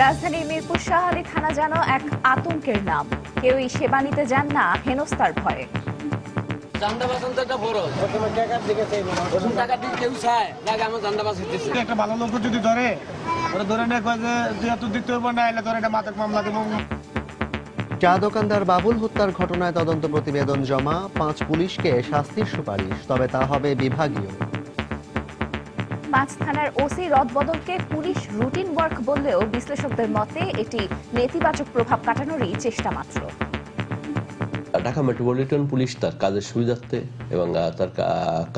রাজধানীর মিরপুর শাহ আলী থানা যেন এক আতঙ্কের নাম। কেউই সেবা নিতে যান না হেনস্থার ভয়ে। চা দোকানদার বাবুল হত্যার ঘটনায় তদন্ত প্রতিবেদন জমা, 5 পুলিশকে শাস্তির সুপারিশ, তবে তা হবে বিভাগীয়। 5 থানার ওসি রদবদলকে পুলিশ রুটিন ওয়ার্ক বললেও বিশ্লেষকদের মতে এটি নেতিবাচক প্রভাব কাটানোরই চেষ্টা মাত্র। ঢাকা মেট্রোপলিটন পুলিশ তার কাজের সুবিধার্থে এবং তার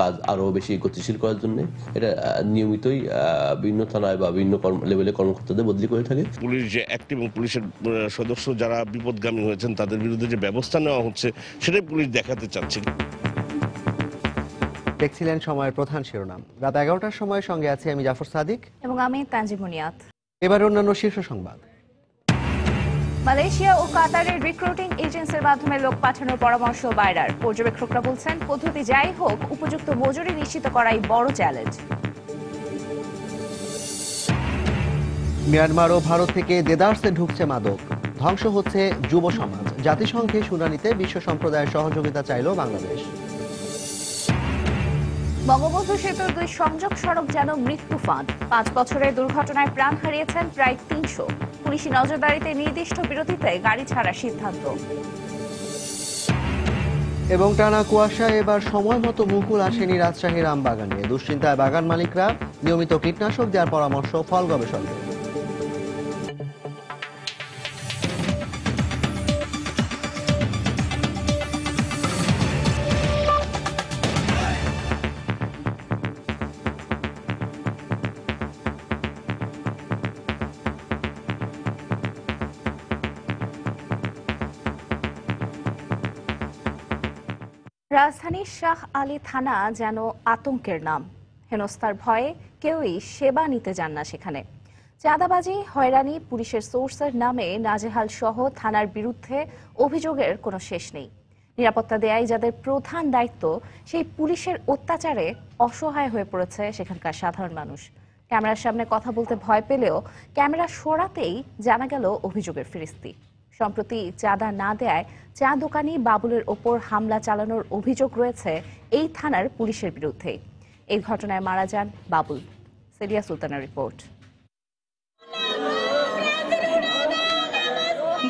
কাজ আরো বেশি গতিশীল করার জন্য এটা নিয়মিতই বিভিন্ন থানায় বা বিভিন্ন লেভেলে কর্মকর্তাদের বদলি করে থাকে। পুলিশ যে অ্যাক্টিভ এবং পুলিশের সদস্য যারা বিপদগামী হয়েছেন তাদের বিরুদ্ধে যে ব্যবস্থা নেওয়া হচ্ছে সেটাই পুলিশ দেখাতে চাচ্ছে। দেখছিলেন সময়ের প্রধান শিরোনাম। রাত 11টার সময় সঙ্গে আছে আমি জাফর সাদিক এবং আমি তানজিম মুনিয়াত। এবার অন্যান্য শীর্ষ সংবাদ। মালয়েশিয়া ও কাতারের রিক্রুটিং এজেন্সির মাধ্যমে লোক পাঠানোর পরামর্শ বাইরার। পর্যবেক্ষকরা বলছেন পদ্ধতি যাই হোক উপযুক্ত মজুরি নিশ্চিত করাই বড় চ্যালেঞ্জ। মিয়ানমার ও ভারত থেকে দেদারসে ঢুকছে মাদক, ধ্বংস হচ্ছে যুব সমাজ। জাতিসংঘে শুনানিতে বিশ্ব সম্প্রদায়ের সহযোগিতা চাইল বাংলাদেশ। বঙ্গবন্ধু সেতুর 2 সংযোগ সড়ক যেন মৃত্যু ফাঁদ। 5 বছরের দুর্ঘটনায় প্রাণ হারিয়েছেন প্রায় 300। পুলিশি নজরদারিতে নির্দিষ্ট বিরতিতে গাড়ি ছাড়ার সিদ্ধান্ত। এবং টানা কুয়াশায় এবার সময় মতো মুকুল আসেনি রাজশাহীর আম বাগানে। দুশ্চিন্তায় বাগান মালিকরা, নিয়মিত কীটনাশক দেওয়ার পরামর্শ ফল গবেষকদের। রাজধানীর শাহ আলী থানা যেন আতঙ্কের নাম। হেনস্থার ভয়ে কেউই সেবা নিতে যান না সেখানে। চাঁদাবাজি, হয়রানি, পুলিশের সোর্সের নামে নাজেহাল সহ থানার বিরুদ্ধে অভিযোগের কোনো শেষ নেই। নিরাপত্তা দেয়াই যাদের প্রধান দায়িত্ব, সেই পুলিশের অত্যাচারে অসহায় হয়ে পড়েছে সেখানকার সাধারণ মানুষ। ক্যামেরার সামনে কথা বলতে ভয় পেলেও ক্যামেরা সরাতেই জানা গেল অভিযোগের ফিরিস্তি। সম্প্রতি চাঁদা না দেয়ায় চা দোকানি বাবুলের ওপর হামলা চালানোর অভিযোগ রয়েছে এই থানার পুলিশের বিরুদ্ধে। এই ঘটনায় মারা যান বাবুল। সেলিয়া সুলতানের রিপোর্ট।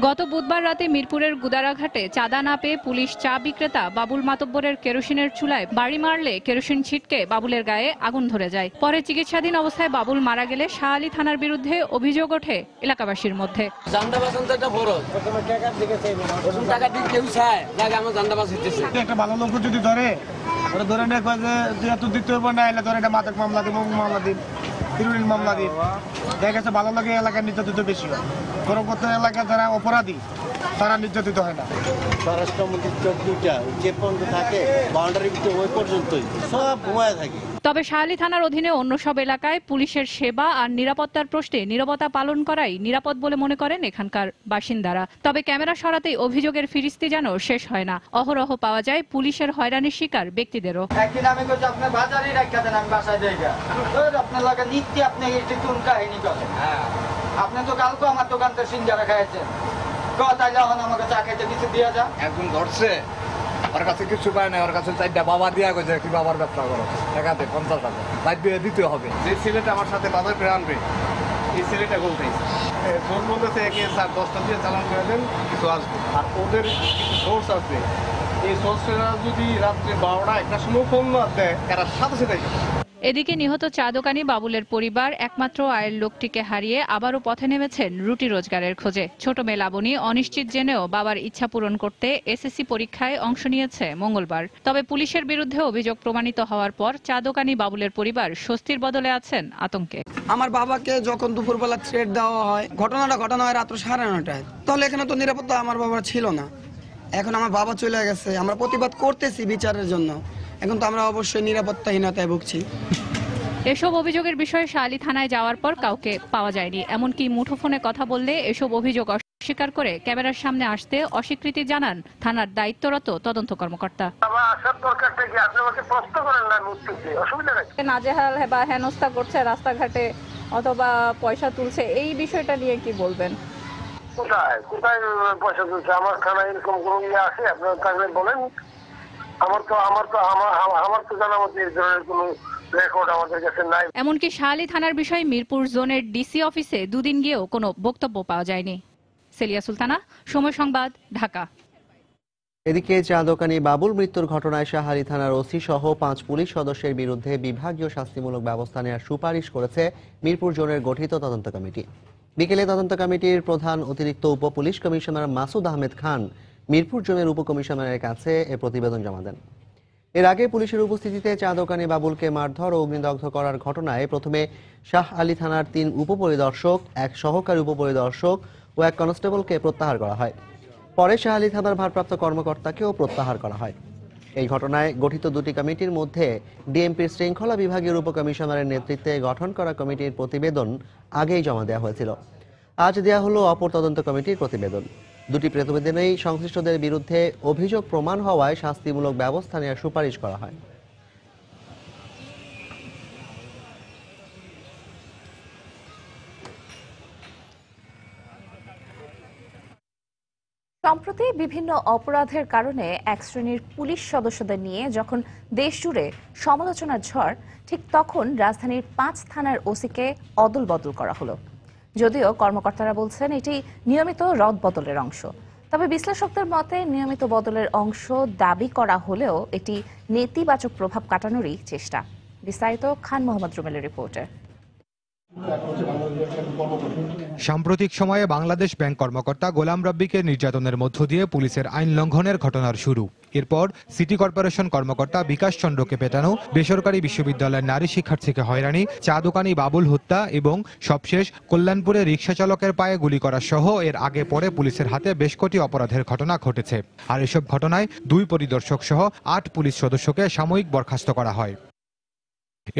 গত বুধবার রাতে মিরপুরের গুদারাঘাটে চাঁদা না পেয়ে পুলিশ চা বিক্রেতা বাবুল মাতব্বরের কেরোসিনের চুলায় বাড়ি মারলে কেরোসিন ছিটকে বাবুলের গায়ে আগুন ধরে যায়। পরে চিকিৎসাধীন অবস্থায় বাবুল মারা গেলে শাহ আলী থানার বিরুদ্ধে অভিযোগ ওঠে এলাকাবাসীর মধ্যে। একটা ভালো লোক যদি ধরে দিতে হবে না, এলে ধরে এটা মাদক মামলা দিব, মামলা দিন, হিরোইন মামলা দিন। দেখা গেছে ভালো লাগে এলাকার নির্যাতিত বেশি হয়, গরমপত্র এলাকায় যারা অপরাধী তারা নির্যাতিত হয় না। স্বরাষ্ট্রমন্ত্রীর চোখ দুইটা যে পর্যন্ত থাকে বাউন্ডারি ভিতরে ওই পর্যন্তই সব ঘুমায় থাকে। তবে শাহ আলী থানার অধীনে অন্য সব এলাকায় পুলিশের সেবা আর নিরাপত্তার প্রশ্নে নীরবতা পালন করাই নিরাপদ বলে মনে করেন এখানকার বাসিন্দারা। তবে ক্যামেরা সরাতেই অভিযোগের ফিরিস্তি যেন শেষ হয় না। অহরহ পাওয়া যায় পুলিশের হয়রানির শিকার ব্যক্তিদেরও। একদিন আমি কইছি আপনার বাজারই রাখা দেন, আমি বাসায় যাইগা আপনার লাগে নিত্য আপনি একটু কোন কাহিনী করেন। আপনি তো কালকে আমার দোকান থেকে সিঙ্গারা খাইছেন, তাইলে এখন আমাকে চা খাইতে কিছু দিয়ে যা। একদম ধরছে, ওর কাছে কিছু পায় না, ওর কাছে 4টা বাবা দিয়া গেছে কি বাবার ব্যবসা করো, টাকাতে 50 টাকা বাইর দিয়ে দিতে হবে। যে ছেলেটা আমার সাথে বাজার করে আনবে এই ছেলেটা বলতেছে ফোন বলতেছে একে স্যার 10টা দিয়ে চালান করে দেন, কিছু আসবে। আর ওদের কিছু সোর্স আছে, এই সোর্সরা যদি রাত্রে 12টা 1টার সময় ফোন না দেয় এরা সাথে সাথে। এদিকে নিহত চা দোকানি বাবুলের পরিবার একমাত্র আয়ের লোকটিকে হারিয়ে আবারও পথে নেমেছেন রুটি রোজগারের খোঁজে। ছোট মেয়ে লাবণী অনিশ্চিত জেনেও বাবার ইচ্ছা পূরণ করতে এসএসসি পরীক্ষায় অংশ নিয়েছে মঙ্গলবার। তবে পুলিশের বিরুদ্ধে অভিযোগ প্রমাণিত হওয়ার পর চা দোকানি বাবুলের পরিবার স্বস্তির বদলে আছেন আতঙ্কে। আমার বাবাকে যখন দুপুরবেলা থ্রেট দেওয়া হয়, ঘটনা হয় রাত্র 9:30টায়, তাহলে এখানে তো নিরাপত্তা আমার বাবার ছিল না। এখন আমার বাবা চলে গেছে, আমরা প্রতিবাদ করতেছি বিচারের জন্য, এখন তো আমরা অবশ্যই নিরাপত্তাহীনতায় ভুগছি। এসব অভিযোগের বিষয়ে শাহ আলী থানায় যাওয়ার পর কাউকে পাওয়া যায়নি। এমনকি মুঠোফোনে কথা বললে এসব অভিযোগ অস্বীকার করে ক্যামেরার সামনে আসতে অস্বীকৃতি জানান থানার দায়িত্বরত তদন্ত কর্মকর্তা। নাজেহাল বা হেনস্থা করছে রাস্তাঘাটে, অথবা পয়সা তুলছে, এই বিষয়টা নিয়ে কি বলবেন? কোথায় কোথায় পয়সা তুলছে? আমার খানা এরকম কোনো ইয়ে আছে আপনার থাকলে বলেন। আমার তো জানা মতো এই ধরনের কোনো রেকর্ড আমাদের কাছে নাই। এমনকি শাহালি থানার বিষয়ে মিরপুর জোনের ডিসি অফিসে দুদিন গিয়েও কোনো বক্তব্য পাওয়া যায়নি। সেলিয়া সুলতানা, সময় সংবাদ, ঢাকা। এদিকে চা দোকানি বাবুল মৃত্যুর ঘটনায় শাহালি থানার ওসি সহ 5 পুলিশ সদস্যের বিরুদ্ধে বিভাগীয় শাস্তিমূলক ব্যবস্থা নেওয়ার সুপারিশ করেছে মিরপুর জোনের গঠিত তদন্ত কমিটি। বিকেলে তদন্ত কমিটির প্রধান অতিরিক্ত উপ পুলিশ কমিশনার মাসুদ আহমেদ খান মিরপুর জোনের উপকমিশনারের কাছে এ প্রতিবেদন জমা দেন। এর আগে পুলিশের উপস্থিতিতে চা দোকানি বাবুলকে মারধর ও অগ্নিদগ্ধ করার ঘটনায় প্রথমে শাহ আলী থানার 3 উপপরিদর্শক, 1 সহকারী উপপরিদর্শক ও 1 কনস্টেবলকে প্রত্যাহার করা হয়। পরে শাহালি থানার ভারপ্রাপ্ত কর্মকর্তাকেও প্রত্যাহার করা হয়। এই ঘটনায় গঠিত 2টি কমিটির মধ্যে ডিএমপির শৃঙ্খলা বিভাগীয় উপকমিশনারের নেতৃত্বে গঠন করা কমিটির প্রতিবেদন আগেই জমা দেওয়া হয়েছিল। আজ দেওয়া হলো অপর তদন্ত কমিটির প্রতিবেদন। 2টি প্রতিবেদনেই সংশ্লিষ্টদের বিরুদ্ধে অভিযোগ প্রমাণ হওয়ায় শাস্তিমূলক ব্যবস্থা নেওয়ার সুপারিশ করা হয়। সম্প্রতি বিভিন্ন অপরাধের কারণে এক শ্রেণীর পুলিশ সদস্যদের নিয়ে যখন দেশ জুড়ে সমালোচনার ঝড়, ঠিক তখন রাজধানীর 5 থানার ওসিকে অদল বদল করা হলো। যদিও কর্মকর্তারা বলছেন এটি নিয়মিত রদবদলের অংশ, তবে বিশ্লেষকদের মতে নিয়মিত বদলের অংশ দাবি করা হলেও এটি নেতিবাচক প্রভাব কাটানোরই চেষ্টা। বিস্তারিত খান মোহাম্মদ রুমেলের রিপোর্টে। সাম্প্রতিক সময়ে বাংলাদেশ ব্যাংক কর্মকর্তা গোলাম রাব্বিকে নির্যাতনের মধ্য দিয়ে পুলিশের আইন লঙ্ঘনের ঘটনার শুরু। এরপর সিটি কর্পোরেশন কর্মকর্তা বিকাশ চন্দ্রকে পেটানো, বেসরকারি বিশ্ববিদ্যালয়ের নারী শিক্ষার্থীকে হয়রানি, চা দোকানি বাবুল হত্যা এবং সবশেষ কল্যাণপুরে রিকশা চালকের পায়ে গুলি করা সহ এর আগে পরে পুলিশের হাতে বেশ কটি অপরাধের ঘটনা ঘটেছে। আর এসব ঘটনায় 2 পরিদর্শক সহ 8 পুলিশ সদস্যকে সাময়িক বরখাস্ত করা হয়।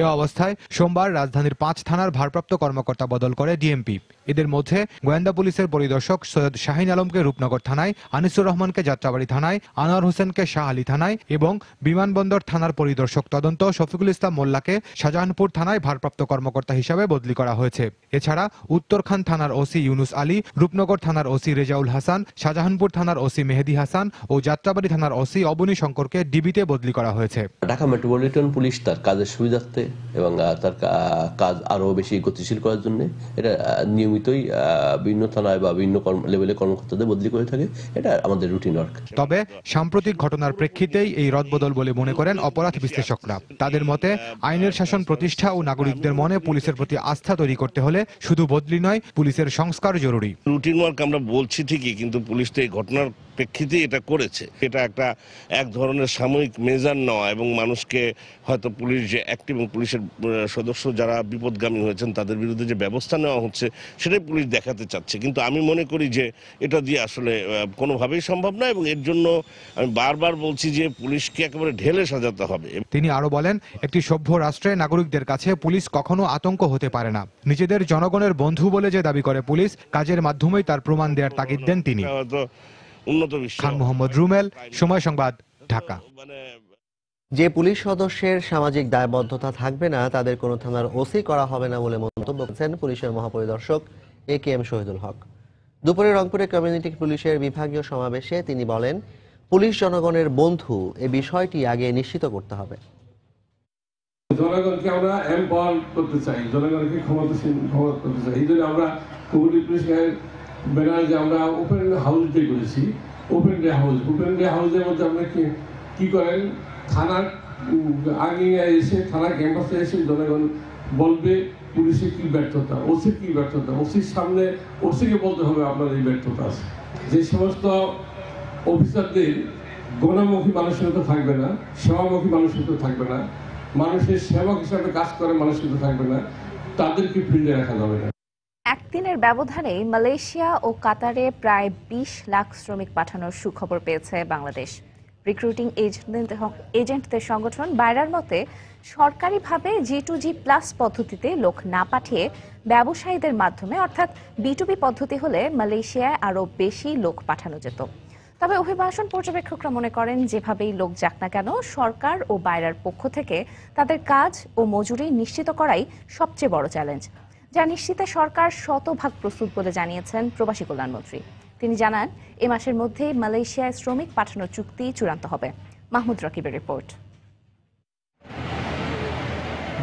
এ অবস্থায় সোমবার রাজধানীর 5 থানার ভারপ্রাপ্ত কর্মকর্তা বদল করে ডিএমপি। এদের মধ্যে গোয়েন্দা পুলিশের পরিদর্শক সৈয়দ শাহিন আলমকে রূপনগর থানায়, আনিসুর রহমানকে যাত্রাবাড়ি থানায়, আনোয়ার হোসেনকে শাহ আলী থানায় এবং বিমানবন্দর থানার পরিদর্শক তদন্ত শফিকুল ইসলাম মোল্লাকে শাহজাহানপুর থানায় ভারপ্রাপ্ত কর্মকর্তা হিসাবে বদলি করা হয়েছে। এছাড়া উত্তরখান থানার ওসি ইউনুস আলী, রূপনগর থানার ওসি রেজাউল হাসান, শাহজাহানপুর থানার ওসি মেহেদি হাসান ও যাত্রাবাড়ি থানার ওসি অবনী শঙ্করকে ডিবিতে বদলি করা হয়েছে। ঢাকা মেট্রোপলিটন পুলিশ তার কাজের সুবিধার্থে এবং তার কাজ আরো বেশি গতিশীল করার জন্য এটা নিয়মিতই বিভিন্ন থানায় বা বিভিন্ন লেভেলে কর্মকর্তাদের বদলি করে থাকে। এটা আমাদের রুটিন ওয়ার্ক। তবে সাম্প্রতিক ঘটনার প্রেক্ষিতেই এই রদবদল বলে মনে করেন অপরাধ বিশ্লেষকরা। তাদের মতে আইনের শাসন প্রতিষ্ঠা ও নাগরিকদের মনে পুলিশের প্রতি আস্থা তৈরি করতে হলে শুধু বদলি নয়, পুলিশের সংস্কার জরুরি। রুটিন ওয়ার্ক আমরা বলছি ঠিকই, কিন্তু পুলিশ তো এই ঘটনার প্রেক্ষিতে এটা করেছে। এটা এক ধরনের সাময়িক মেজার নেওয়া এবং মানুষকে হয়তো পুলিশ যে অ্যাক্টিভ এবং পুলিশের সদস্য যারা বিপদগামী হয়েছেন তাদের বিরুদ্ধে যে ব্যবস্থা নেওয়া হচ্ছে সেটাই পুলিশ দেখাতে চাচ্ছে। কিন্তু আমি মনে করি যে এটা দিয়ে আসলে কোনোভাবেই সম্ভব না এবং এর জন্য আমি বারবার বলছি যে পুলিশকে একেবারে ঢেলে সাজাতে হবে। তিনি আরো বলেন, একটি সভ্য রাষ্ট্রে নাগরিকদের কাছে পুলিশ কখনো আতঙ্ক হতে পারে না। নিজেদের জনগণের বন্ধু বলে যে দাবি করে পুলিশ, কাজের মাধ্যমেই তার প্রমাণ দেওয়ার তাগিদ দেন তিনি। খান মোহাম্মদ রুমেল, সময় সংবাদ, ঢাকা। যে পুলিশ সদস্যের সামাজিক দায়বদ্ধতা থাকবে না তাদের কোনো থানার ওসি করা হবে না বলে মন্তব্য করেছেন পুলিশের মহাপরিদর্শক AKM শহীদুল হক। দুপুরে রংপুরে কমিউনিটি পুলিশের বিভাগীয় সমাবেশে তিনি বলেন, পুলিশ জনগণের বন্ধু, এই বিষয়টি আগে নিশ্চিত করতে হবে। জনগণকে আমরা এম্পাওয়ার করতে চাই, জনগণকে ক্ষমতাসীন করতে চাই। এই জন্য আমরা কমিউনিটি পুলিশের ব্যানার যে আমরা ওপেন হাউস ডে করেছি। ওপেন ডে হাউসের মধ্যে আমরা কি করেন, থানার আগে এসে থানার ক্যাম্পাসে এসে জনগণ বলবে পুলিশের কি ব্যর্থতা, ওসির কি ব্যর্থতা, ওসির সামনে ওসিকে বলতে হবে আপনার এই ব্যর্থতা আছে। যে সমস্ত অফিসারদের গণমুখী মানসিকতা থাকবে না, সেবামুখী মানসিকতা থাকবে না, মানুষের সেবক হিসাবে কাজ করে মানসিকতা থাকবে না, তাদেরকে ফিল্ডে রাখা যাবে না। একদিনের ব্যবধানে মালয়েশিয়া ও কাতারে প্রায় 20 লাখ শ্রমিক পাঠানোর সুখবর পেয়েছে বাংলাদেশ। রিক্রুটিং এজেন্টদের সংগঠন বাইরার মতে সরকারিভাবে G2G+ পদ্ধতিতে লোক না পাঠিয়ে ব্যবসায়ীদের মাধ্যমে অর্থাৎ B2B পদ্ধতি হলে মালয়েশিয়ায় আরও বেশি লোক পাঠানো যেত। তবে অভিবাসন পর্যবেক্ষকরা মনে করেন, যেভাবেই লোক যাক না কেন সরকার ও বাইরার পক্ষ থেকে তাদের কাজ ও মজুরি নিশ্চিত করাই সবচেয়ে বড় চ্যালেঞ্জ। যা নিশ্চিতে সরকার শতভাগ প্রস্তুত বলে জানিয়েছেন প্রবাসী কল্যাণমন্ত্রী। তিনি জানান, এ মাসের মধ্যেই মালয়েশিয়ায় শ্রমিক পাঠানোর চুক্তি চূড়ান্ত হবে। মাহমুদ রাকিবের রিপোর্ট।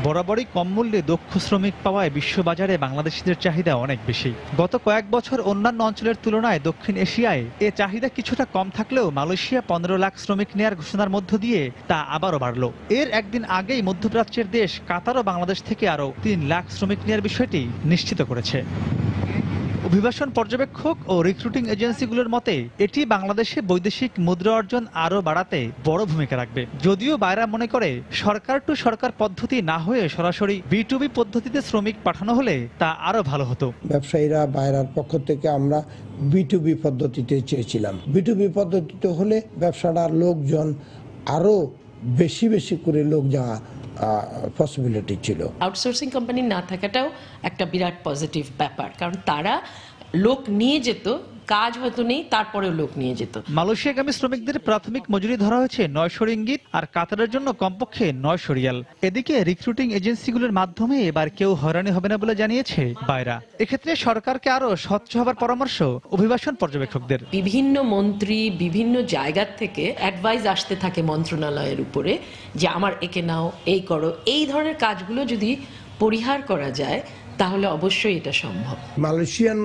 বরাবরই কম মূল্যে দক্ষ শ্রমিক পাওয়ায় বিশ্ববাজারে বাংলাদেশিদের চাহিদা অনেক বেশি। গত কয়েক বছর অন্যান্য অঞ্চলের তুলনায় দক্ষিণ এশিয়ায় এ চাহিদা কিছুটা কম থাকলেও মালয়েশিয়া 15 লাখ শ্রমিক নেয়ার ঘোষণার মধ্য দিয়ে তা আবারও বাড়ল। এর একদিন আগেই মধ্যপ্রাচ্যের দেশ কাতারও বাংলাদেশ থেকে আরও 3 লাখ শ্রমিক নেয়ার বিষয়টি নিশ্চিত করেছে। অভিবাসন পর্যবেক্ষক ও রিক্রুটিং এজেন্সিগুলোর মতে এটি বাংলাদেশে বৈদেশিক মুদ্রা অর্জন আরও বাড়াতে বড় ভূমিকা রাখবে। যদিও বাইরা মনে করে সরকার টু সরকার পদ্ধতি না হয়ে সরাসরি B2B পদ্ধতিতে শ্রমিক পাঠানো হলে তা আরো ভালো হতো। ব্যবসায়ীরা বাইরার পক্ষ থেকে আমরা B2B পদ্ধতিতে চেয়েছিলাম। B2B পদ্ধতিতে হলে ব্যবসাটার লোকজন আরো বেশি বেশি করে লোক যাওয়া পসিবিলিটি ছিল। আউটসোর্সিং কোম্পানি না থাকাটাও একটা বিরাট পজিটিভ ব্যাপার, কারণ তারা লোক নিয়ে যেত, কাজ হয়তো নেই তারপরেও লোক নিয়ে যেত। মালয়েশিয়াগামী শ্রমিকদের প্রাথমিক মজুরি ধরা হয়েছে 900 রিঙ্গিত, আর কাতারের জন্য কমপক্ষে 900 রিয়াল। এদিকে রিক্রুটিং এজেন্সিগুলোর মাধ্যমে এবার কেউ হয়রানি হবে না বলে জানিয়েছে বাইরা। এক্ষেত্রে সরকারকে আরো স্বচ্ছ হবার পরামর্শ অভিবাসন পর্যবেক্ষকদের। বিভিন্ন মন্ত্রী বিভিন্ন জায়গা থেকে অ্যাডভাইস আসতে থাকে মন্ত্রণালয়ের উপরে যে আমার একে নাও, এই করো। এই ধরনের কাজগুলো যদি পরিহার করা যায় তাহলে অবশ্যই এটা সম্ভব। মালয়েশিয়ান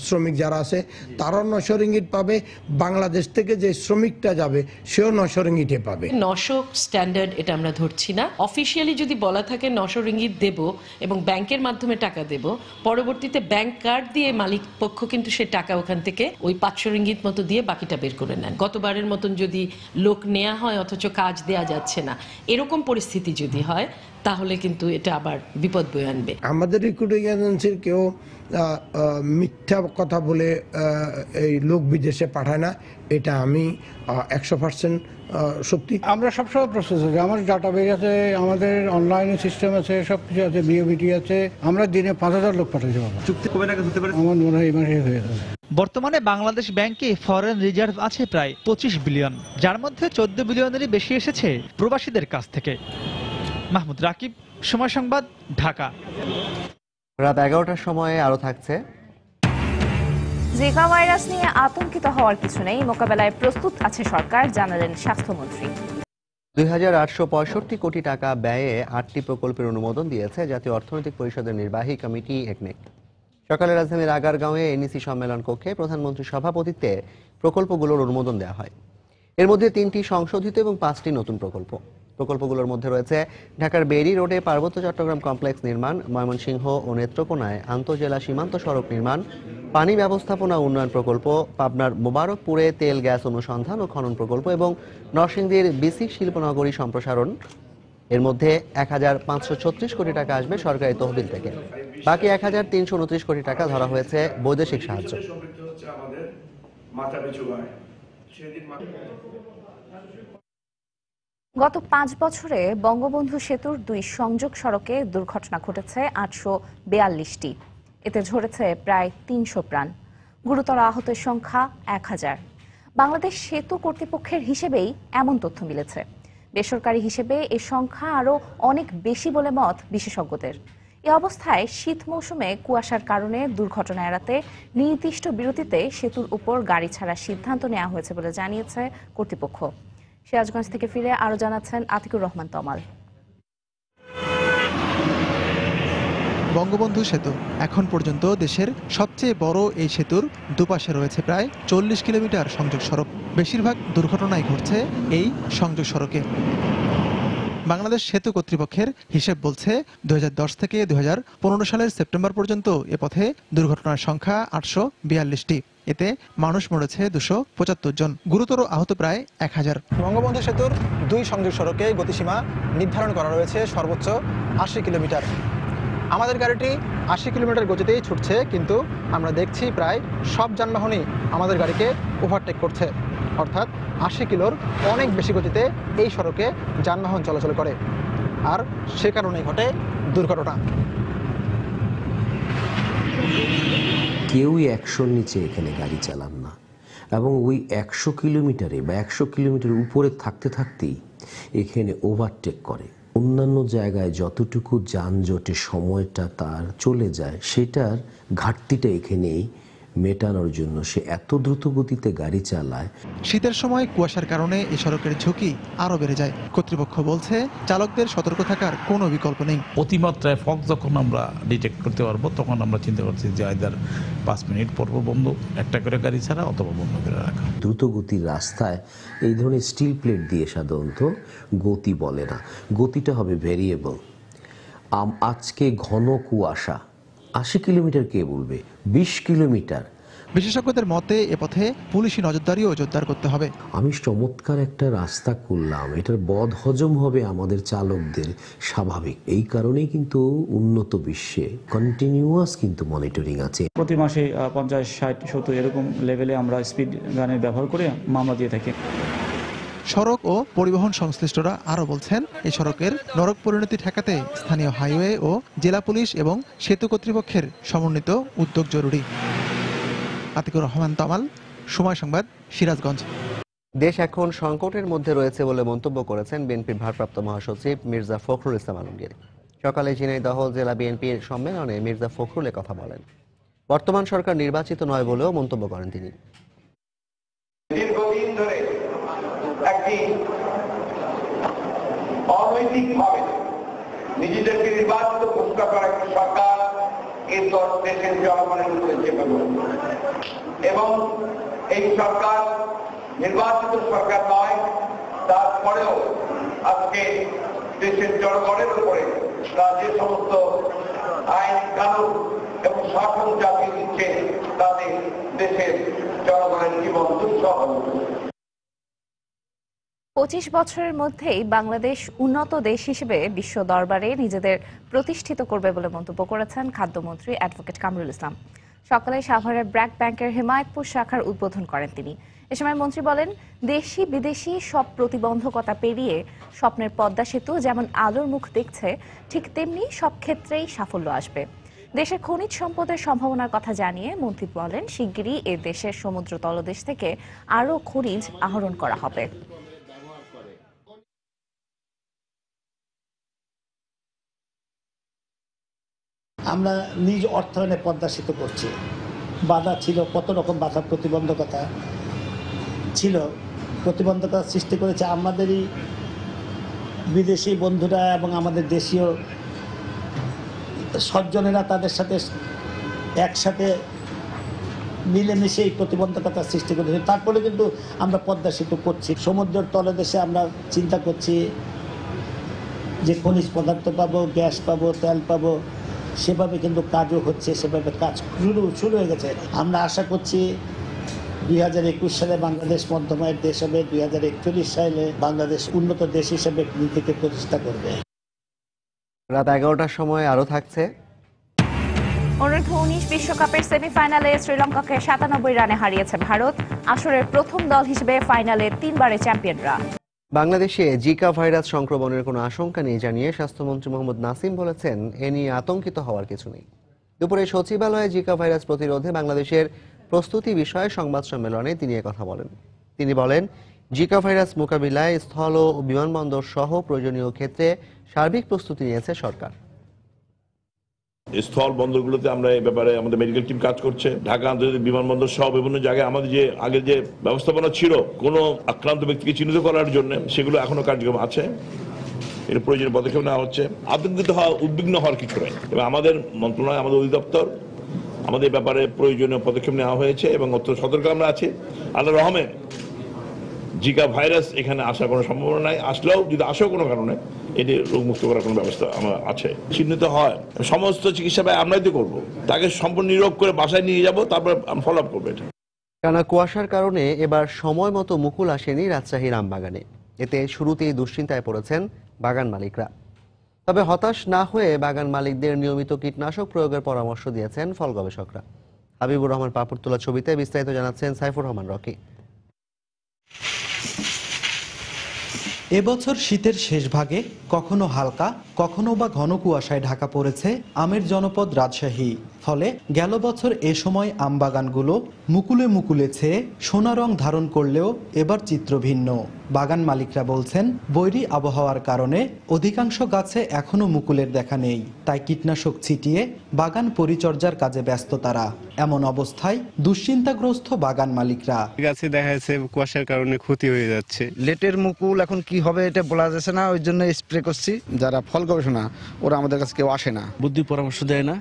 শ্রমিক যারা আছে তারাও 900 রিঙ্গিত পাবে, বাংলাদেশ থেকে যে শ্রমিকটা যাবে সেও 900 রিঙ্গিতে পাবে। 900 স্ট্যান্ডার্ড এটা আমরা ধরছি না। অফিসিয়ালি যদি বলা থাকে 900 রিঙ্গিত দেব এবং ব্যাংকের মাধ্যমে টাকা দেব, পরবর্তীতে ব্যাংক কার্ড দিয়ে মালিক পক্ষ কিন্তু সে টাকা ওখান থেকে ওই 500 রিঙ্গিত মতো দিয়ে বাকিটা বের করে নেন। গতবারের মতন যদি লোক নেওয়া হয় অথচ কাজ দেয়া যাচ্ছে না, এরকম পরিস্থিতি যদি হয় তাহলে কিন্তু এটা আবার বিপদ বয়ে আনবে। আমাদের রিক্রুটিং এজেন্সির কেউ মিথ্যা কথা বলে এই লোক বিদেশে পাঠায় না, এটা আমি 100% সত্যি। আমরা সবসময় প্রসেস আছে, আমার ডাটাবেজ আছে, আমাদের অনলাইনে সিস্টেম আছে, সব কিছু আছে, বিওবিটি আছে। আমরা দিনে 5000 লোক পাঠাতে পারবো। চুক্তি কবে নাগাদ হতে পারে? আমার মনে হয় এই মাসে হয়ে যাবে। বর্তমানে বাংলাদেশ ব্যাংকে ফরেন রিজার্ভ আছে প্রায় 25 বিলিয়ন, যার মধ্যে 14 বিলিয়নেরই বেশি এসেছে প্রবাসীদের কাছ থেকে। মাহমুদ রাকিব, সময় সংবাদ, ঢাকা। রাত 11টার সময়ে আরো থাকছে। জিকা ভাইরাস নিয়ে আতঙ্কিত হওয়ার কিছু নেই, মোকাবেলায় প্রস্তুত আছে সরকার, জানালেন স্বাস্থ্যমন্ত্রী। 2865 কোটি টাকা ব্যয়ে 8টি প্রকল্পের অনুমোদন দিয়েছে জাতীয় অর্থনৈতিক পরিষদের নির্বাহী কমিটি একনেক। সকালে রাজধানীর আগারগাঁওয়ে এনইসি সম্মেলন কক্ষে প্রধানমন্ত্রীর সভাপতিত্বে প্রকল্পগুলোর অনুমোদন দেওয়া হয়। এর মধ্যে 3টি সংশোধিত এবং 5টি নতুন প্রকল্প। প্রকল্পগুলোর মধ্যে রয়েছে ঢাকার বেরি রোডে পার্বত্য চট্টগ্রাম কমপ্লেক্স নির্মাণ, ময়মনসিংহ ও নেত্রকোনায় আন্তঃজেলা সীমান্ত সড়ক নির্মাণ, পানি ব্যবস্থাপনা উন্নয়ন প্রকল্প, পাবনার মোবারকপুরে তেল গ্যাস অনুসন্ধান ও খনন প্রকল্প এবং নরসিংদীর বিসি শিল্পনগরী সম্প্রসারণ। এর মধ্যে 1536 কোটি টাকা আসবে সরকারি তহবিল থেকে, বাকি 1329 কোটি টাকা ধরা হয়েছে বৈদেশিক সাহায্য। গত 5 বছরে বঙ্গবন্ধু সেতুর 2 সংযোগ সড়কে দুর্ঘটনা ঘটেছে 842টি। এতে ঝরেছে প্রায় 300 প্রাণ, গুরুতর আহতের সংখ্যা 1000। বাংলাদেশ সেতু কর্তৃপক্ষের হিসেবেই এমন তথ্য মিলেছে। বেসরকারি হিসেবে এ সংখ্যা আরও অনেক বেশি বলে মত বিশেষজ্ঞদের। এ অবস্থায় শীত মৌসুমে কুয়াশার কারণে দুর্ঘটনা এড়াতে নির্দিষ্ট বিরতিতে সেতুর উপর গাড়ি ছাড়ার সিদ্ধান্ত নেওয়া হয়েছে বলে জানিয়েছে কর্তৃপক্ষ। সিরাজগঞ্জ থেকে ফিরে আরো জানাচ্ছেন আতিকুর রহমান তমাল। বঙ্গবন্ধু সেতু এখন পর্যন্ত দেশের সবচেয়ে বড় এই সেতুর দুপাশে রয়েছে প্রায় 40 কিলোমিটার সংযোগ সড়ক। বেশিরভাগ দুর্ঘটনাই ঘটছে এই সংযোগ সড়কে। বাংলাদেশ সেতু কর্তৃপক্ষের হিসেব বলছে 2010 থেকে 2015 সালের সেপ্টেম্বর পর্যন্ত এ পথে দুর্ঘটনার সংখ্যা 842টি। এতে মানুষ মরেছে 275 জন, গুরুতর আহত প্রায় 1000। বঙ্গবন্ধু সেতুর 2 সংযোগ সড়কে গতিসীমা নির্ধারণ করা রয়েছে সর্বোচ্চ 80 কিলোমিটার। আমাদের গাড়িটি 80 কিলোমিটার গতিতেই ছুটছে, কিন্তু আমরা দেখছি প্রায় সব যানবাহনই আমাদের গাড়িকে ওভারটেক করছে। অর্থাৎ 80 কিলোর অনেক বেশি গতিতে এই সড়কে যানবাহন চলাচল করে, আর সে কারণেই ঘটে দুর্ঘটনা। কেউই 100-র নিচে এখানে গাড়ি চালান না, এবং ওই 100 কিলোমিটারে বা 100 কিলোমিটার উপরে থাকতে থাকতেই এখানে ওভারটেক করে। অন্যান্য জায়গায় যতটুকু যানজটে সময়টা তার চলে যায় সেটার ঘাটতিটা এখানেই মেটানোর জন্য সে এত দ্রুত গতিতে গাড়ি চালায়। শীতের সময় কুয়াশার কারণে এ সড়কের ঝুঁকি আরো বেড়ে যায়। কর্তৃপক্ষ বলছে চালকদের সতর্ক থাকার কোনো বিকল্প নেই। অতিমাত্রায় ফগ যখন আমরা ডিটেক্ট করতে পারবো তখন আমরা চিন্তা করছি যে আইদার 5 মিনিট পর বন্ধ একটা করে গাড়ি ছাড়া অথবা বন্ধ করে রাখা। দ্রুত গতির রাস্তায় এই ধরনের স্টিল প্লেট দিয়ে সাধারণত গতি বলে না, গতিটা হবে ভেরিয়েবল। আজকে ঘন কুয়াশা 80 কিলোমিটার কে বলবে, 20 কিলোমিটার। বিশেষজ্ঞদের মতে এ পথে পুলিশি নজরদারিও জোরদার করতে হবে। আমি চমৎকার একটা রাস্তা করলাম, এটার বদ হজম হবে আমাদের চালকদের, স্বাভাবিক। এই কারণেই কিন্তু উন্নত বিশ্বে কন্টিনিউয়াস কিন্তু মনিটরিং আছে। প্রতি মাসে 50, 60, 70 এরকম লেভেলে আমরা স্পিড গানের ব্যবহার করে মামলা দিয়ে থাকি। সড়ক ও পরিবহন সংশ্লিষ্টরা আরও বলছেন এই সড়কের নরক পরিণতি ঠেকাতে স্থানীয় হাইওয়ে ও জেলা পুলিশ এবং সেতু কর্তৃপক্ষের সমন্বিত উদ্যোগ জরুরি। আতিকুর রহমান তামাল, সময় সংবাদ, সিরাজগঞ্জ। দেশ এখন সংকটের মধ্যে রয়েছে বলে মন্তব্য করেছেন বিএনপির ভারপ্রাপ্ত মহাসচিব মির্জা ফখরুল ইসলাম আলমগীর। সকালে ঝিনাইদহ জেলা বিএনপির সম্মেলনে মির্জা ফখরুল কথা বলেন। বর্তমান সরকার নির্বাচিত নয় বলেও মন্তব্য করেন তিনি। দীর্ঘদিন ধরে একটি অনৈতিকভাবে নিজেদেরকে নির্বাচিত ঘোষণা করা একটি সরকার এরপর দেশের জনগণের উপরে চেপে পড়ে এবং এই সরকার নির্বাচিত সরকার নয়, তারপরেও আজকে দেশের জনগণের উপরে তারা যে সমস্ত আইন কানুন এবং শাসন চাপিয়ে দিচ্ছে তাতে দেশের জনগণের জীবন দুঃসহ। 25 বছরের মধ্যেই বাংলাদেশ উন্নত দেশ হিসেবে বিশ্ব দরবারে নিজেদের প্রতিষ্ঠিত করবে বলে মন্তব্য করেছেন খাদ্যমন্ত্রী অ্যাডভোকেট কামরুল ইসলাম। সকালে সাভারের ব্র্যাক ব্যাংকের হেমায়েতপুর শাখার উদ্বোধন করেন তিনি। এ সময় মন্ত্রী বলেন, দেশি বিদেশি সব প্রতিবন্ধকতা পেরিয়ে স্বপ্নের পদ্মা সেতু যেমন আলোর মুখ দেখছে, ঠিক তেমনি সব ক্ষেত্রেই সাফল্য আসবে। দেশের খনিজ সম্পদের সম্ভাবনার কথা জানিয়ে মন্ত্রী বলেন, শিগগিরই এ দেশের সমুদ্র তলদেশ থেকে আরও খনিজ আহরণ করা হবে। আমরা নিজ অর্থায়নে পদ্মা সেতু করছি। বাধা ছিল, কত রকম বাধা প্রতিবন্ধকতা ছিল, প্রতিবন্ধকতা সৃষ্টি করেছে আমাদেরই বিদেশি বন্ধুরা এবং আমাদের দেশীয় সজ্জনেরা তাদের সাথে একসাথে মিলেমিশে এই প্রতিবন্ধকতা সৃষ্টি করেছে। তারপরে কিন্তু আমরা পদ্মা সেতু করছি। সমুদ্রের তলদেশে আমরা চিন্তা করছি যে খনিজ পদার্থ পাবো, গ্যাস পাবো, তেল পাবো, সেভাবে কিন্তু কাজও হচ্ছে, সেভাবে কাজ শুরু হয়ে গেছে। আমরা আশা করছি 2021 সালে বাংলাদেশ মধ্যমায়ের দেশ হবে, 2041 সালে বাংলাদেশ উন্নত দেশ হিসেবে নিজেকে প্রতিষ্ঠা করবে। রাত 11টার সময় আরো থাকছে। অনূর্ধ্ব-19 বিশ্বকাপের সেমিফাইনালে শ্রীলঙ্কাকে 97 রানে হারিয়েছে ভারত। আসরের প্রথম দল হিসেবে ফাইনালে 3 বারের চ্যাম্পিয়নরা। বাংলাদেশে জিকা ভাইরাস সংক্রমণের কোনো আশঙ্কা নেই জানিয়ে স্বাস্থ্যমন্ত্রী মোহাম্মদ নাসিম বলেছেন, এ নিয়ে আতঙ্কিত হওয়ার কিছু নেই। দুপুরে সচিবালয়ে জিকা ভাইরাস প্রতিরোধে বাংলাদেশের প্রস্তুতি বিষয়ে সংবাদ সম্মেলনে তিনি কথা বলেন। তিনি বলেন, জিকা ভাইরাস মোকাবিলায় স্থল ও বিমানবন্দর সহ প্রয়োজনীয় ক্ষেত্রে সার্বিক প্রস্তুতি নিয়েছে সরকার। স্থল বন্দরগুলোতে আমরা এই ব্যাপারে আমাদের মেডিকেল টিম কাজ করছে। ঢাকা আন্তর্জাতিক বিমানবন্দর সহ বিভিন্ন জায়গায় আমাদের যে আগের যে ব্যবস্থাপনা ছিল কোনো আক্রান্ত ব্যক্তিকে চিহ্নিত করার জন্য, সেগুলো এখনো কার্যক্রম আছে। এর প্রয়োজনীয় পদক্ষেপ নেওয়া হচ্ছে। আতঙ্কিত হওয়া, উদ্বিগ্ন হওয়ার কিছু নেই। এবং আমাদের মন্ত্রণালয়, আমাদের অধিদপ্তর আমাদের ব্যাপারে প্রয়োজনীয় পদক্ষেপ নেওয়া হয়েছে এবং অত্যন্ত সতর্ক আমরা আছি। আল্লাহর রহমে জিকা ভাইরাস এখানে আসার কোনো সম্ভাবনা নাই। আসলেও যদি আসেও কোনো কারণে এটি রোগমুক্ত করার কোনো ব্যবস্থা আমার আছে। চিহ্নিত হয় সমস্ত চিকিৎসা ব্যয় আমরাই তো করবো। তাকে সম্পূর্ণ নিরোগ করে বাসায় নিয়ে যাব, তারপর ফলো আপ করবো। এটা টানা কুয়াশার কারণে এবার সময় মতো মুকুল আসেনি রাজশাহীর আমবাগানে। এতে শুরুতেই দুশ্চিন্তায় পড়েছেন বাগান মালিকরা। তবে হতাশ না হয়ে বাগান মালিকদের নিয়মিত কীটনাশক প্রয়োগের পরামর্শ দিয়েছেন ফল গবেষকরা। হাবিবুর রহমান পাপুর তোলা ছবিতে বিস্তারিত জানাচ্ছেন সাইফুর রহমান রকি। এবছর শীতের শেষ ভাগে কখনো হালকা, কখনো বা ঘন কুয়াশায় ঢাকা পড়েছে আমের জনপদ রাজশাহী। ফলে গেল বছর এ সময় আমবাগানগুলো মুকুলে মুকুলে ছেয়ে সোনা রং ধারণ করলেও এবার চিত্র ভিন্ন। বাগান মালিকরা বলছেন বৈরী আবহাওয়ার কারণে অধিকাংশ গাছে এখনো মুকুলের দেখা নেই, তাই কীটনাশক ছিটিয়ে বাগান পরিচর্যার কাজে ব্যস্ত তারা। এমন অবস্থায় দুশ্চিন্তাগ্রস্ত বাগান মালিকরা। গাছে দেখা যাচ্ছে কুয়াশার কারণে ক্ষতি হয়ে যাচ্ছে। লেটের মুকুল এখন কি হবে এটা বলা যাচ্ছে না, ওই জন্য স্প্রে করছি। যারা ফল গবেষণা ওরা আমাদের কাছে কেউ আসে না, বুদ্ধি পরামর্শ দেয় না,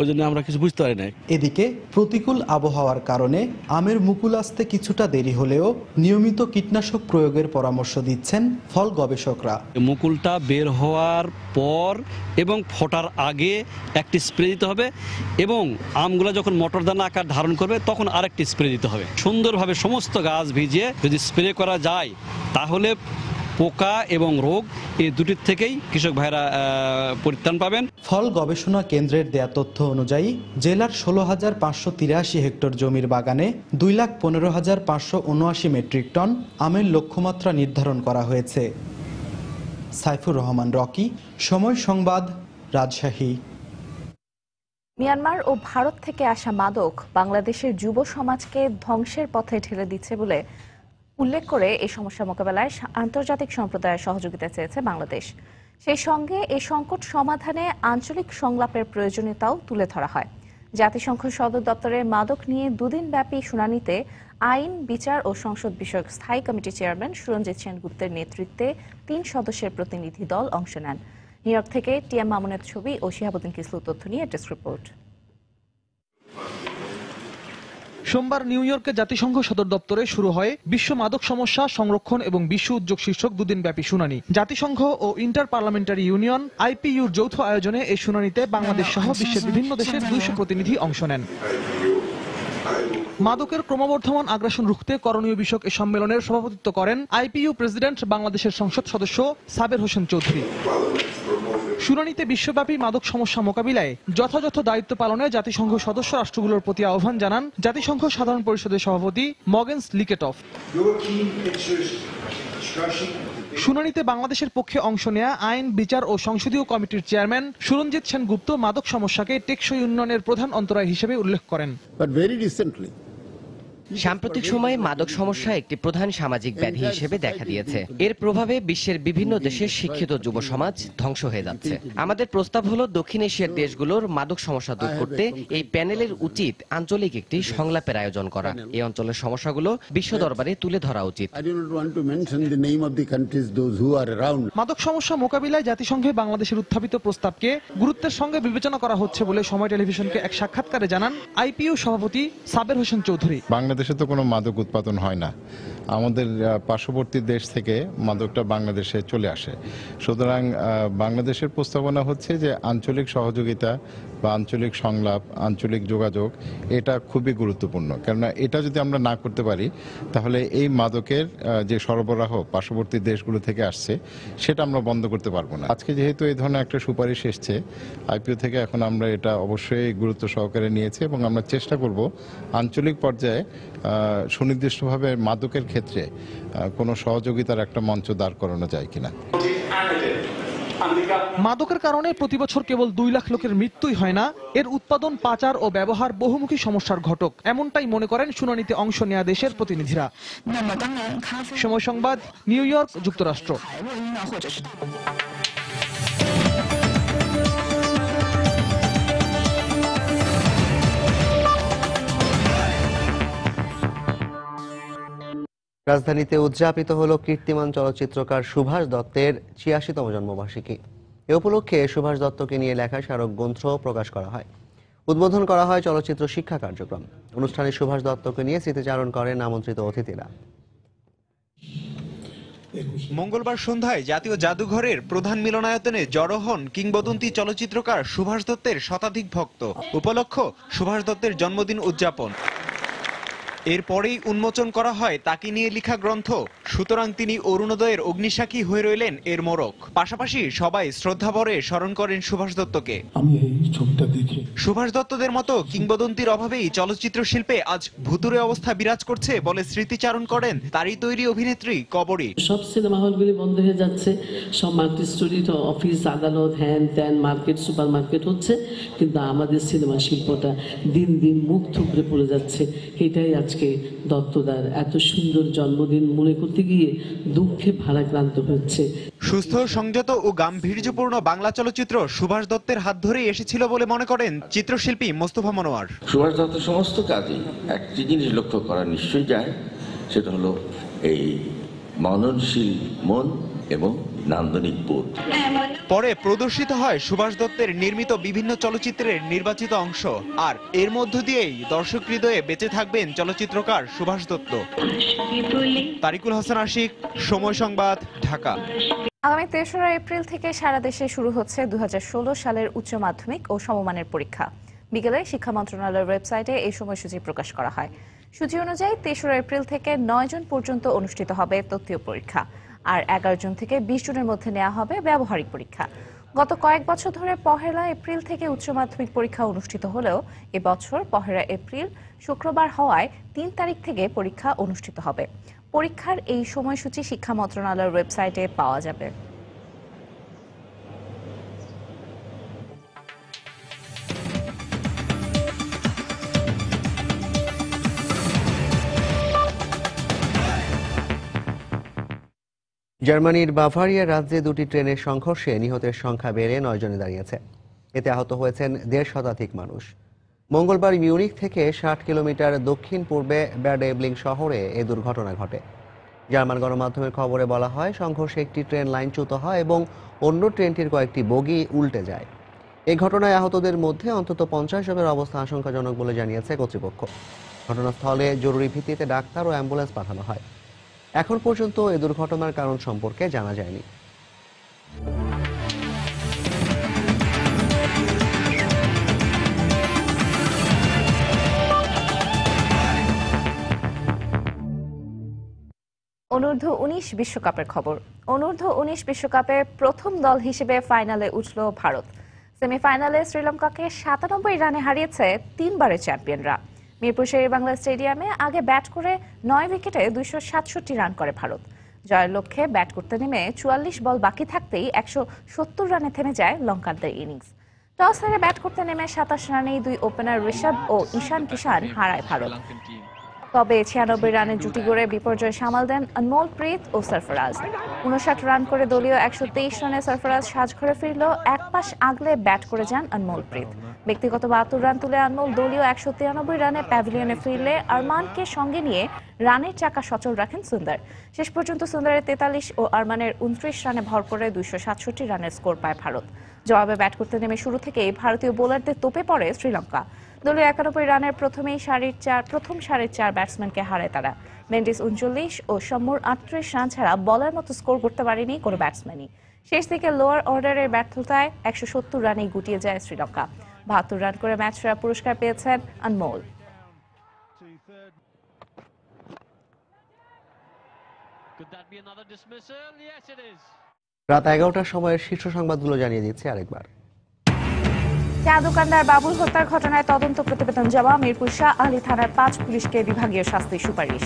ওই জন্য আমরা কিছু বুঝতে পারি না। এদিকে প্রতিকূল আবহাওয়ার কারণে আমের মুকুল আসতে কিছুটা দেরি হলেও নিয়মিত কীটনাশক প্রয়োগের পরামর্শ দিচ্ছেন ফল গবেষকরা। মুকুলটা বের হওয়ার পর এবং ফোটার আগে একটি স্প্রে দিতে হবে এবং আমগুলো যখন মটরদানা আকার ধারণ করবে তখন আরেকটি স্প্রে দিতে হবে। সুন্দরভাবে সমস্ত গাছ ভিজিয়ে যদি স্প্রে করা যায় তাহলে পোকা এবং রোগ এই দুটির থেকেই কৃষক ভাইরা পরিত্রাণ পাবেন। ফল গবেষণা কেন্দ্রের দেয়া তথ্য অনুযায়ী জেলার 16,583 হেক্টর জমির বাগানে 2,15,579 মেট্রিক টন আমের লক্ষ্যমাত্রা নির্ধারণ করা হয়েছে। সাইফুর রহমান রকি, সময় সংবাদ, রাজশাহী। মিয়ানমার ও ভারত থেকে আসা মাদক বাংলাদেশের যুব সমাজকে ধ্বংসের পথে ঠেলে দিচ্ছে বলে উল্লেখ করে এই সমস্যা মোকাবেলায় আন্তর্জাতিক সম্প্রদায়ের সহযোগিতা চেয়েছে বাংলাদেশ। সেই সঙ্গে এই সংকট সমাধানে আঞ্চলিক সংলাপের প্রয়োজনীয়তাও তুলে ধরা হয়। জাতিসংঘ সদর দপ্তরের মাদক নিয়ে দুদিনব্যাপী শুনানিতে আইন, বিচার ও সংসদ বিষয়ক স্থায়ী কমিটির চেয়ারম্যান সুরঞ্জিত সেনগুপ্তের নেতৃত্বে 3 সদস্যের প্রতিনিধি দল অংশ নেন। নিউ ইয়র্ক থেকে টিএম মামুনের ছবি ও শিহাবুদ্দিন কিসলু তথ্য নিয়ে ডেস্ক রিপোর্ট। সোমবার নিউ ইয়র্কে জাতিসংঘ সদর দপ্তরে শুরু হয় বিশ্ব মাদক সমস্যা সংরক্ষণ এবং বিশ্ব উদ্যোগ শীর্ষক দুদিনব্যাপী শুনানি। জাতিসংঘ ও ইন্টার পার্লামেন্টারি ইউনিয়ন আইপিইউর যৌথ আয়োজনে এই শুনানিতে বাংলাদেশ সহ বিশ্বের বিভিন্ন দেশের 200 প্রতিনিধি অংশ নেন। মাদকের ক্রমবর্ধমান আগ্রাসন রুখতে করণীয় বিষয়ক এই সম্মেলনের সভাপতিত্ব করেন আইপিইউ প্রেসিডেন্ট বাংলাদেশের সংসদ সদস্য সাবের হোসেন চৌধুরী। শুনানিতে বিশ্বব্যাপী মাদক সমস্যা মোকাবিলায় যথাযথ দায়িত্ব পালনে জাতিসংঘ সদস্য রাষ্ট্রগুলোর প্রতি আহ্বান জানান জাতিসংঘ সাধারণ পরিষদের সভাপতি মগেন্স লিকেটফ। শুনানিতে বাংলাদেশের পক্ষে অংশ নেয়া আইন, বিচার ও সংসদীয় কমিটির চেয়ারম্যান সুরঞ্জিত সেনগুপ্ত মাদক সমস্যাকে টেকসই উন্নয়নের প্রধান অন্তরায় হিসেবে উল্লেখ করেন। সাম্প্রতিক সময়ে মাদক সমস্যা একটি প্রধান সামাজিক ব্যাধি হিসেবে দেখা দিয়েছে। এর প্রভাবে বিশ্বের বিভিন্ন দেশের শিক্ষিত যুব সমাজ ধ্বংস হয়ে যাচ্ছে। আমাদের প্রস্তাব হলো দক্ষিণ এশিয়ার দেশগুলোর মাদক সমস্যা দূর করতে এই প্যানেলের উচিত আঞ্চলিক একটি সংলাপের আয়োজন করা। এই অঞ্চলের সমস্যাগুলো বিশ্ব দরবারে তুলে ধরা উচিত। মাদক সমস্যা মোকাবিলায় জাতিসংঘে বাংলাদেশের উত্থাপিত প্রস্তাবকে গুরুত্বের সঙ্গে বিবেচনা করা হচ্ছে বলে সময় টেলিভিশনকে এক সাক্ষাৎকারে জানান আইপিইউ সভাপতি সাবের হোসেন চৌধুরী। বাংলাদেশে তো কোনো মাদক উৎপাদন হয় না, আমাদের পার্শ্ববর্তী দেশ থেকে মাদকটা বাংলাদেশে চলে আসে। সুতরাং বাংলাদেশের প্রস্তাবনা হচ্ছে যে আঞ্চলিক সহযোগিতা বা আঞ্চলিক সংলাপ, আঞ্চলিক যোগাযোগ এটা খুবই গুরুত্বপূর্ণ। কেননা এটা যদি আমরা না করতে পারি তাহলে এই মাদকের যে সরবরাহ পার্শ্ববর্তী দেশগুলো থেকে আসছে সেটা আমরা বন্ধ করতে পারবো না। আজকে যেহেতু এই ধরনের একটা সুপারিশ এসছে আইপিও থেকে, এখন আমরা এটা অবশ্যই গুরুত্ব সহকারে নিয়েছি এবং আমরা চেষ্টা করব আঞ্চলিক পর্যায়ে সুনির্দিষ্টভাবে মাদকের ক্ষেত্রে কোনো সহযোগিতার একটা মঞ্চ দাঁড় করানো যায় কিনা। মাদকের কারণে প্রতি বছর কেবল 2 লাখ লোকের মৃত্যুই হয় না, এর উৎপাদন, পাচার ও ব্যবহার বহুমুখী সমস্যার ঘটক। এমনটাই মনে করেন শুনানিতে অংশ নেওয়া দেশের প্রতিনিধিরা। সময় সংবাদ, নিউ ইয়র্ক, যুক্তরাষ্ট্র। রাজধানীতে উদযাপিত হলো কীর্তিমান চলচ্চিত্রকার সুভাষ দত্তের ৮৬তম জন্মবার্ষিকী। এ উপলক্ষে সুভাষ দত্তকে নিয়ে লেখা স্মারক গ্রন্থ প্রকাশ করা হয়। উদ্বোধন করা হয় চলচ্চিত্র শিক্ষা কার্যক্রম। অনুষ্ঠানে সুভাষ দত্তকে নিয়ে স্মৃতিচারণ করেন আমন্ত্রিত অতিথিরা। মঙ্গলবার সন্ধ্যায় জাতীয় জাদুঘরের প্রধান মিলনায়তনে জড়ো হন কিংবদন্তি চলচ্চিত্রকার সুভাষ দত্তের শতাধিক ভক্ত। উপলক্ষ সুভাষ দত্তের জন্মদিন উদযাপন। এরপরেই উন্মোচন করা হয় তাকে নিয়ে লেখা গ্রন্থ সুতরাং তিনি অরুণোদয়ের অগ্নিসাক্ষী হয়ে রইলেন এর মোড়ক। পাশাপাশি সবাই শ্রদ্ধাভরে স্মরণ করেন সুভাষ দত্তকে। আমি এই ছবিটা দেখে সুভাষ দত্তদের মতো কিংবদন্তির অভাবেই চলচ্চিত্র শিল্পে আজ ভুতুরে অবস্থা বিরাজ করছে বলে স্মৃতিচারণ করেন তারই তৈরি অভিনেত্রী কবরী। সব সিনেমা হলগুলি বন্ধ হয়ে যাচ্ছে, সব মাল্টি স্টোরি অফিস আদালত হ্যান ত্যান মার্কেট সুপার মার্কেট হচ্ছে, কিন্তু আমাদের সিনেমা শিল্পটা দিন দিন মুখ থুবড়ে পড়ে যাচ্ছে। এটাই আজকে দত্তদার এত সুন্দর জন্মদিন মনে করতে গিয়ে দুঃখে ভারাক্রান্ত হচ্ছে। সুস্থ, সংযত ও গাম্ভীর্যপূর্ণ বাংলা চলচ্চিত্র সুভাষ দত্তের হাত ধরেই এসেছিল বলে মনে করেন চিত্রশিল্পী মোস্তফা মনোয়ার। সুভাষ দত্তের সমস্ত কাজে একটি জিনিস লক্ষ্য করা নিশ্চয়ই যায়, সেটা হলো এই মননশীল মন এবং নান্দনিক বোধ। পরে প্রদর্শিত হয় সুভাষ দত্তের নির্মিত বিভিন্ন চলচ্চিত্রের নির্বাচিত অংশ, আর এর মধ্য দিয়েই দর্শক হৃদয়ে বেঁচে থাকবেন চলচ্চিত্রকার সুভাষ দত্ত। তারিকুল হাসান আশিক, সময় সংবাদ, ঢাকা। আগামী ৩রা এপ্রিল থেকে সারা দেশে শুরু হচ্ছে ২০১৬ সালের উচ্চ মাধ্যমিক ও সমমানের পরীক্ষা। বিকেলে শিক্ষা মন্ত্রণালয়ের ওয়েবসাইটে এই সময়সূচি প্রকাশ করা হয়। সূচি অনুযায়ী ৩রা এপ্রিল থেকে ৯ জুন পর্যন্ত অনুষ্ঠিত হবে তত্ত্বীয় পরীক্ষা, আর ১১ জুন থেকে ২০ জুনের মধ্যে নেওয়া হবে ব্যবহারিক পরীক্ষা। গত কয়েক বছর ধরে ১লা এপ্রিল থেকে উচ্চ মাধ্যমিক পরীক্ষা অনুষ্ঠিত হলেও এবছর ১লা এপ্রিল শুক্রবার হওয়ায় ৩ তারিখ থেকে পরীক্ষা অনুষ্ঠিত হবে। পরীক্ষার এই সময়সূচি শিক্ষা মন্ত্রণালয়ের ওয়েবসাইটে পাওয়া যাবে। জার্মানির বাভারিয়া রাজ্যে দুটি ট্রেনের সংঘর্ষে নিহতের সংখ্যা বেড়ে ৯ জনে দাঁড়িয়েছে। এতে আহত হয়েছেন ১৫০ শতাধিক মানুষ। মঙ্গলবার মিউনিখ থেকে ৬০ কিলোমিটার দক্ষিণ পূর্বে ব্যাড এবলিং শহরে এ দুর্ঘটনা ঘটে। জার্মান গণমাধ্যমের খবরে বলা হয়, সংঘর্ষে একটি ট্রেন লাইনচ্যুত হয় এবং অন্য ট্রেনটির কয়েকটি বগি উল্টে যায়। এই ঘটনায় আহতদের মধ্যে অন্তত ৫০ জনের অবস্থা আশঙ্কাজনক বলে জানিয়েছে কর্তৃপক্ষ। ঘটনাস্থলে জরুরি ভিত্তিতে ডাক্তার ও অ্যাম্বুলেন্স পাঠানো হয়। এখন পর্যন্ত এ দুর্ঘটনার কারণ সম্পর্কে জানা যায়নি। অনূর্ধ্ব ১৯ বিশ্বকাপের খবর। অনূর্ধ্ব ১৯ বিশ্বকাপে প্রথম দল হিসেবে ফাইনালে উঠল ভারত। সেমিফাইনালে শ্রীলঙ্কাকে ৯৭ রানে হারিয়েছে ৩ বারের চ্যাম্পিয়নরা। মিরপুর শেরেবাংলা স্টেডিয়ামে আগে ব্যাট করে ৯ উইকেটে ২৬৭ রান করে ভারত। জয়ের লক্ষ্যে ব্যাট করতে নেমে ৪৪ বল বাকি থাকতেই ১৭০ রানে থেমে যায় লঙ্কানদের ইনিংস। টস হেরে ব্যাট করতে নেমে ২৭ রানেই দুই ওপেনার ঋষভ ও ঈশান কিষান হারায় ভারত। তবে ৯৬ রানের জুটি গড়ে বিপর্যয় সামাল দেন অনমোল প্রীত ও সরফরাজ। ৫৯ রান করে দলীয় ১২৩ রানে সরফরাজ সাজঘরে ফিরলেও এক পাশ আগলে ব্যাট করে যান অনমোল প্রীত। ব্যক্তিগত ৭২ রান তুলে অনমোল দলীয় ১৯৩ রানে প্যাভিলিয়নে ফিরলে আরমানকে সঙ্গে নিয়ে রানের চাকা সচল রাখেন সুন্দর। শেষ পর্যন্ত সুন্দরের ৪৩ ও আরমানের ২৯ রানে ভর করে ২৬৭ রানের স্কোর পায় ভারত। জবাবে ব্যাট করতে নেমে শুরু থেকেই ভারতীয় বোলারদের তোপে পড়ে শ্রীলঙ্কা। দলীয় ৯১ রানের প্রথম সাড়ে ৪ ব্যাটসম্যানকে হারায় তারা। মেন্ডিস ৩৯ ও সম্মুর ৩৮ রান ছাড়া বলার মতো স্কোর করতে পারেনি কোনো ব্যাটসম্যানই। শেষ দিকে লোয়ার অর্ডারের ব্যর্থতায় ১৭০ রানেই গুটিয়ে যায় শ্রীলঙ্কা। ৭২ রান করে ম্যাচ সেরা পুরস্কার পেয়েছেন অনমোল। রাত ১১টার সময়ের শীর্ষ সংবাদগুলো জানিয়ে দিচ্ছে আরেকবার। চা দোকানদার বাবুল হত্যার ঘটনায় তদন্ত প্রতিবেদন জমা। মিরপুর শাহ আলী থানার ৫ পুলিশকে বিভাগীয় শাস্তির সুপারিশ।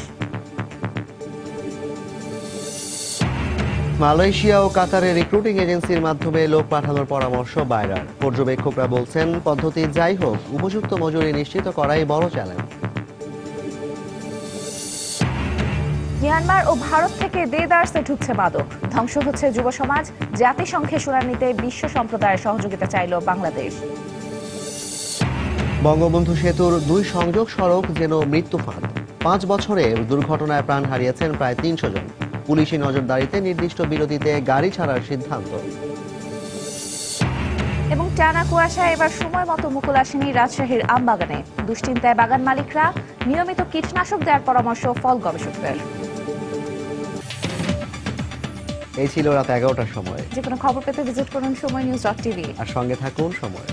মালয়েশিয়া ও কাতারের রিক্রুটিং এজেন্সির মাধ্যমে লোক পাঠানোর পরামর্শ বাইরার। পর্যবেক্ষকরা বলছেন, পদ্ধতি যাই হোক, উপযুক্ত মজুরি নিশ্চিত করাই বড় চ্যালেঞ্জ। মিয়ানমার ও ভারত থেকে দেদারসে ঢুকছে মাদক। ধ্বংস হচ্ছে যুব সমাজ। জাতিসংঘে শুনানিতে বিশ্ব সম্প্রদায়ের সহযোগিতা চাইল বাংলাদেশ। বঙ্গবন্ধু সেতুর ২ সংযোগ সড়ক যেন মৃত্যু ফাঁদ। ৫ বছরে দুর্ঘটনায় প্রাণ হারিয়েছেন প্রায় ৩০০ জন। পুলিশি নজরদারিতে নির্দিষ্ট বিরতিতে গাড়ি ছাড়ার সিদ্ধান্ত। এবং টানা কুয়াশায় এবার সময় মতো মুকুল আসেনি রাজশাহীর আমবাগানে। দুশ্চিন্তায় বাগান মালিকরা। নিয়মিত কীটনাশক দেওয়ার পরামর্শ ফল গবেষকদের। এই ছিল রাত ১১টার সময়। যে কোনো খবর পেতে ভিজিট করুন সময়নিউজ.টিভি আর সঙ্গে থাকুন সময়।